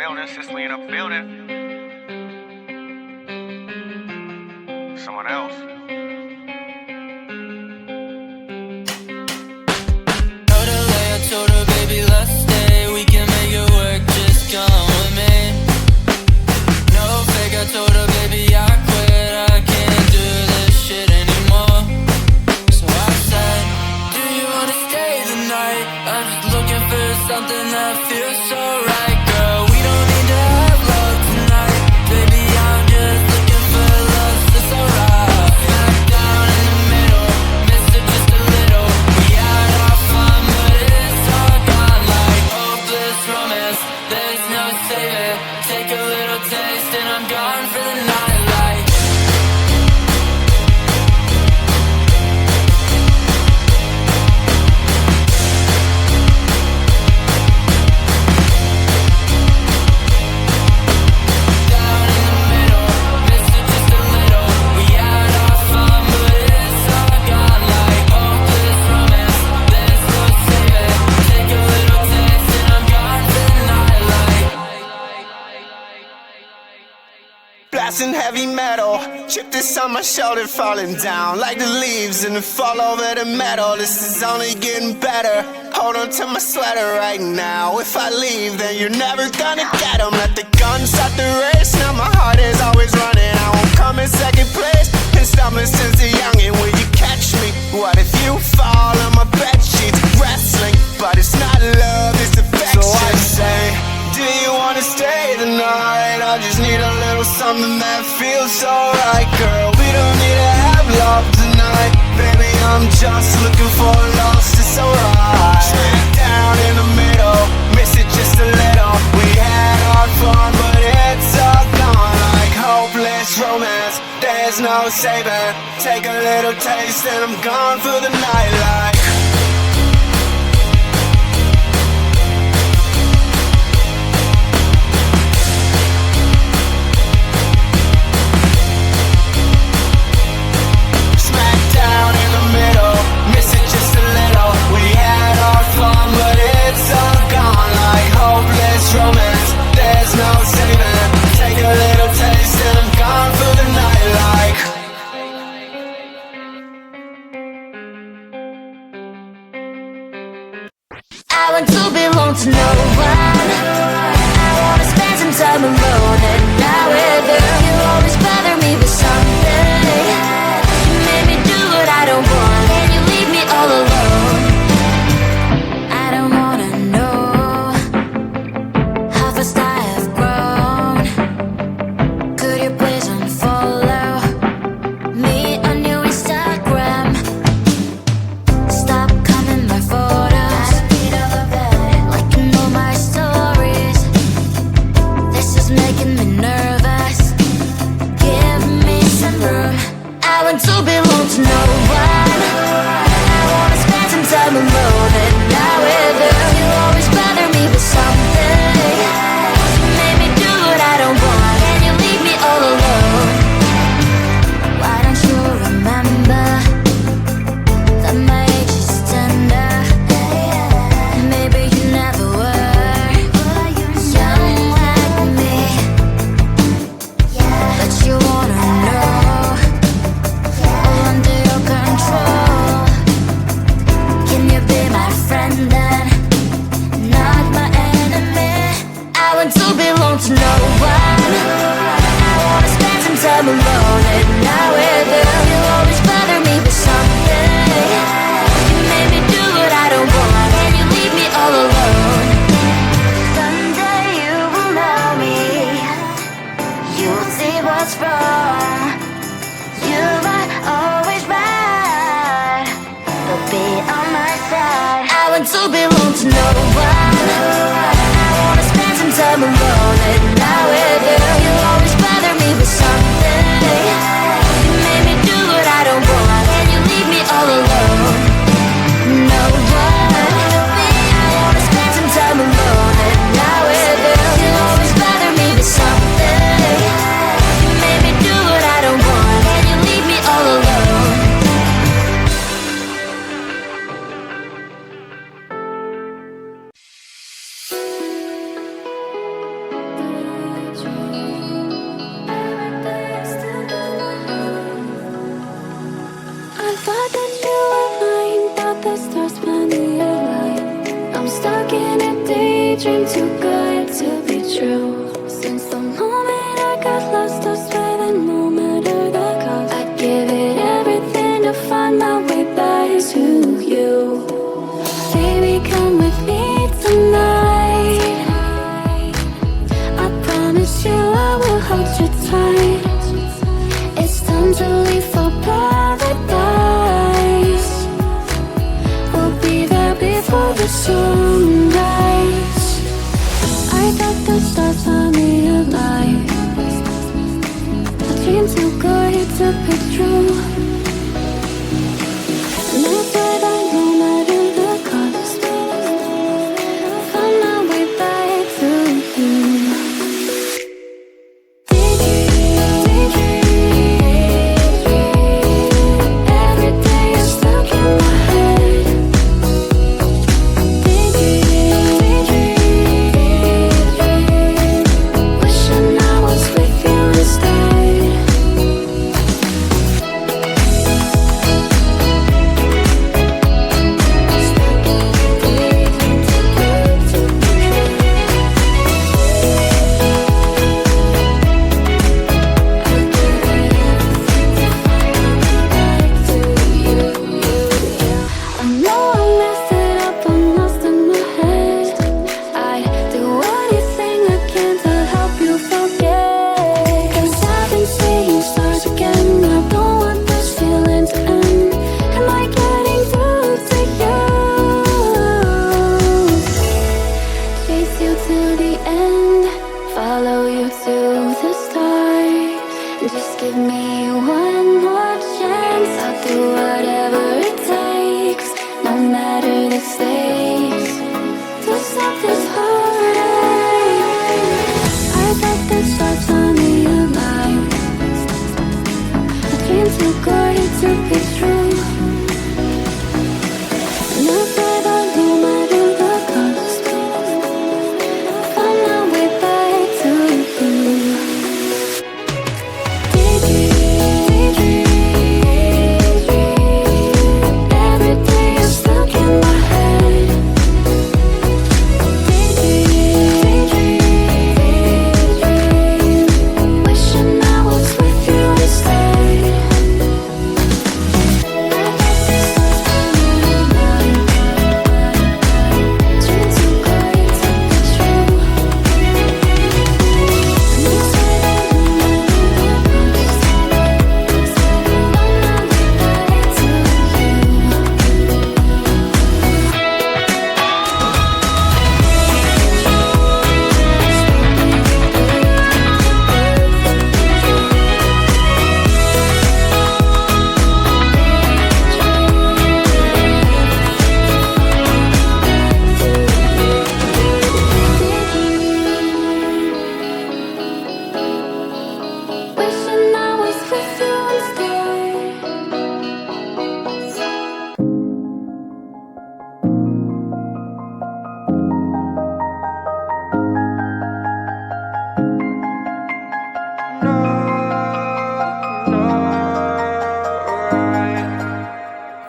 building, since we in a building. Someone else. Told her, baby, let's stay. We can make it work, just come with me. No fake, I told her, baby, I quit. I can't do this shit anymore. So I said, do you wanna stay the night? I'm just looking for something that feels so right, girl. We don't need to have love tonight. Baby, I'm just looking for love, so it's alright. Smack down in the middle, miss it just a little. We had our fun, but it's all gone like hopeless romance. There's no saving. Take a little taste and I'm gone for the night. Like down in the middle, miss it just a little. We had our fun, but it's all gone like hopeless romance. There's no saving. Take a little taste and I'm gone for the night. Like Blasting heavy metal, chip this on my shoulder, falling down like the leaves and the fall over the metal. This is only getting better. Hold on to my sweater right now. If I leave, then you're never gonna get 'em. Let the gun start the race. Now my heart is always running. I won't come in second place. Been stumbling since a youngin'. Will you catch me? What if you fall on my bed sheets? Wrestling, but it's not love, it's affection. So I say, do you wanna stay the night? I just need a little something that feels alright, girl. We don't need to have love tonight. Baby, I'm just looking for love, it's alright. Smack down in the middle, miss it just a little. We had our fun, but it's all gone like hopeless romance. There's no saving. Take a little taste and I'm gone for the night. Like down in the middle, miss it just a little. We had our fun, but it's all gone like hopeless romance. There's no saving. Take a little taste and I'm gone for the night. Like I want to belong to no one. I wanna spend some time alone, and now with you, you always bother me with something. You made me do what I don't want, and you leave me all alone. I don't wanna know how fast I have grown. Could you please unfollow me on your Instagram? Stop commenting my photos, like you know my stories. This is making me nervous. Give me some room. I want to belong to no one. I wanna spend some time alone, and now with you, you always bother me with something. You made me do what I don't want, and you leave me all alone. Why don't you remember that my age is tender? Maybe you never were young like me, but you wanna know all under your control. Can you be my friend then, not my enemy? I want to belong to no one. I wanna spend some time alone, and now with you, you always bother me with something. You made me do what I don't want, and you leave me all alone. Someday you will know me. You will see what's wrong. You are always right, but be on my side. I want to belong to no one. I wanna spend some time alone, and now with you, you always bother me with something. You made me do what I don't want, and you leave me all alone. No one. I wanna spend some time alone, and now with you, you always bother me with something. You made me do what I don't want, and you leave me all alone. daydream too good to be true. Since the moment I got lost, I swear that no matter the cost, I'd give it everything to find my way back to you. Baby, come with me tonight. I promise you I will hold you tight. It's time to leave for paradise. We'll be there before the sunrise. I thought the stars saw me alive. A dream too good to be true. And I swear that no matter the cost, find my way back to you. Just give me one more chance. I'll do whatever it takes, no matter the stakes, to stop this heartache. I thought that stars saw me alive. A dream too good to be true. And I swear that no matter the cost, find my way back to you.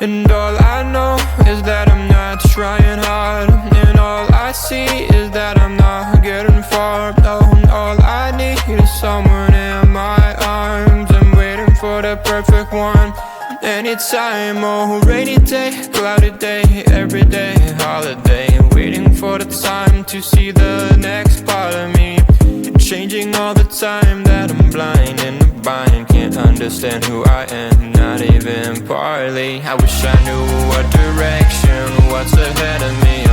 And all I know is that I'm not trying hard, and all I see is that I'm not getting far. No, and all I need is someone in my arms. I'm waiting for the perfect one. Anytime, oh, rainy day, cloudy day, every day, holiday. Waiting for the time to see the next part of me. Changing all the time that I'm blind in the bind. Can't understand who I am, not even partly. I wish I knew what direction, what's ahead of me.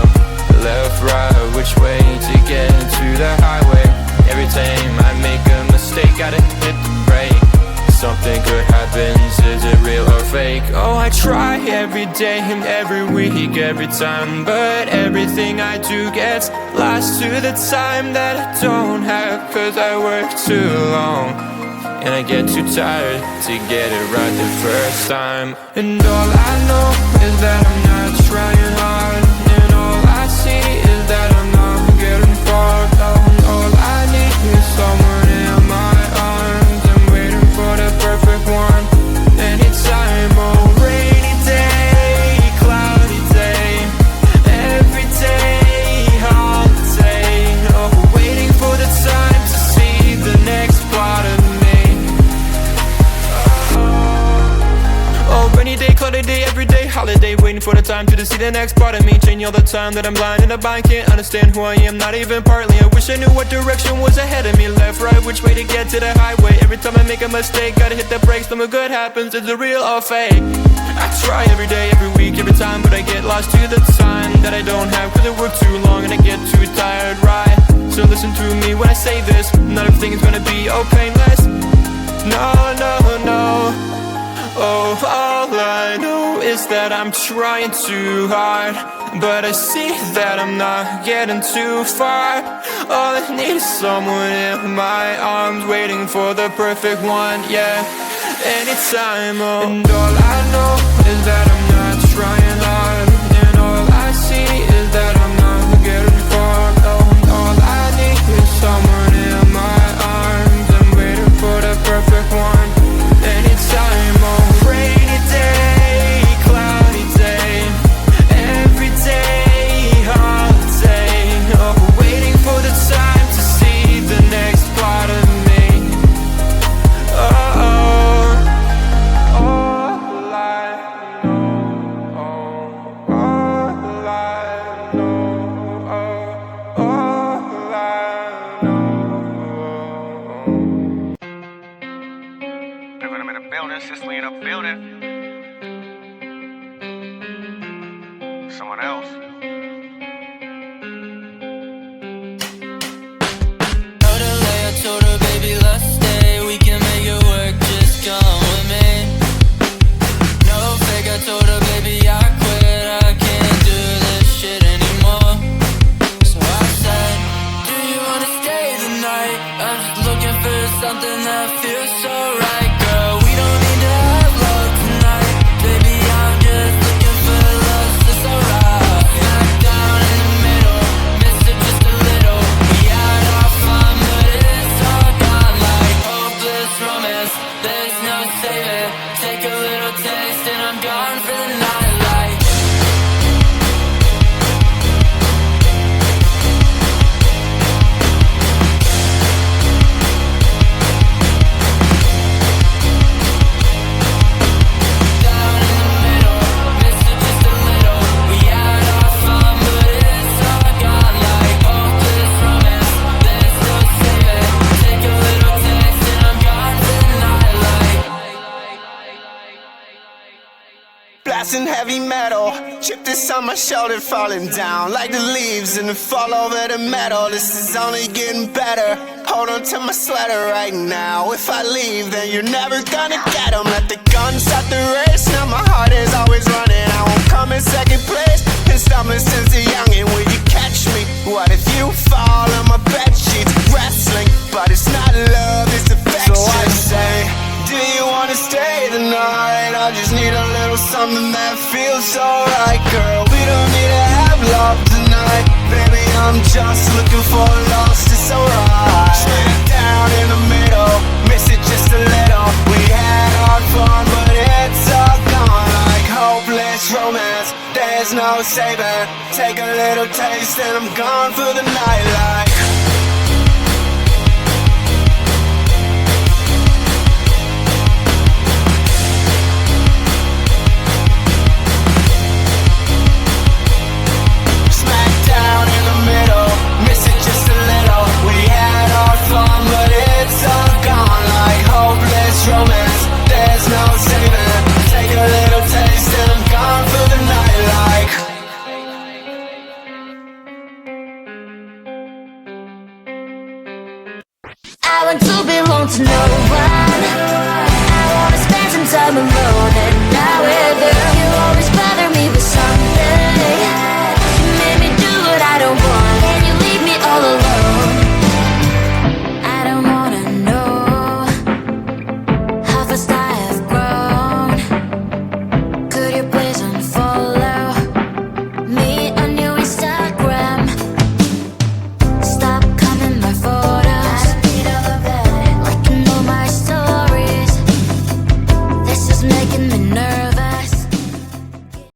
Left, right, which way to get to the highway. Every time I make a mistake, gotta hit the brake. Something good happens, is it real or fake? Oh, I try every day and every week, every time, but everything I do gets lost to the time that I don't have. Cause I work too long, and I get too tired to get it right the first time. And all I know is that I'm not trying hard, and all I see is that I'm not getting far. And all I need is someone in my arms. I'm waiting for the perfect one. Anytime, oh, rainy day, cloudy day, every day, holiday. time to see the next part of me changing all the time that I'm blind and I can't understand who I am, not even partly. I wish I knew what direction was ahead of me, left, right, which way to get to the highway. Every time I make a mistake, gotta hit the brakes. Something good happens, is it real or fake? I try every day, every week, every time, but I get lost to the time that I don't have, cause I work too long and I get too tired, right? So listen to me when I say this, not everything is gonna be all painless. No, no, no. Oh, all I know is that I'm trying too hard, but I see that I'm not getting too far. All I need is someone in my arms, waiting for the perfect one, yeah, anytime, oh. And all I know is that I'm not trying hard, and all I see is that I'm not getting far. Oh, and all I need is someone in my arms, I'm waiting for the perfect one, anytime, oh. Rainy day, cloudy day, every day, holiday, oh, waiting for the time to see the next part of me. Oh, all I know, all I know, all I know. Living in a building, Sicily in a building. Someone else. I told her, baby, let's stay. We can make it work, just come with me. No fake, I told her, baby, I quit. I can't do this shit anymore. So I said, do you wanna stay the night? I'm just looking for something that feels so right, girl. We don't need to have love tonight, baby, I'm just looking for love, so it's alright. Back down in the middle, missed it just a little. We had our fun, but it's all gone like hopeless romance. There's no saving, take a little taste and I'm gone for the night like. Down in the middle, missed it just a little. We had our fun, but it's all gone like hopeless romance. There's no saving, take a little taste and I'm gone for the night like. Blasting heavy metal, chip this on my shoulder, falling down like the leaves and the fall over the metal. This is only getting better. Hold on to my sweater right now. If I leave, then you're never gonna get 'em. Let the gun start the race. Now my heart is always running. I won't come in second place. Been stumbling since a youngin'. Will you catch me? What if you fall on my bed sheets? Wrestling, but it's not love, it's affection. So I say, do you wanna stay the night? I just need a little something that feels so right, girl. We don't need to have love tonight, baby, I'm just looking for lost, it's alright. Straight down in the middle, miss it just a little. We had our fun, but it's all gone like hopeless romance. There's no saving, take a little taste and I'm gone for the night like. Smack down in the middle, miss it just a little. We had our fun, but it's all gone like hopeless romance. There's no saving, take a little taste and I'm gone for the night like. I want to belong to no one. I wanna spend some time alone, and now with you, you always bother me with something. You made me do what I don't want, and you leave me all alone. I don't wanna know how fast I have grown. Could you please unfollow me on your Instagram? Stop coming by photos, liking all my stories. This is making me nervous.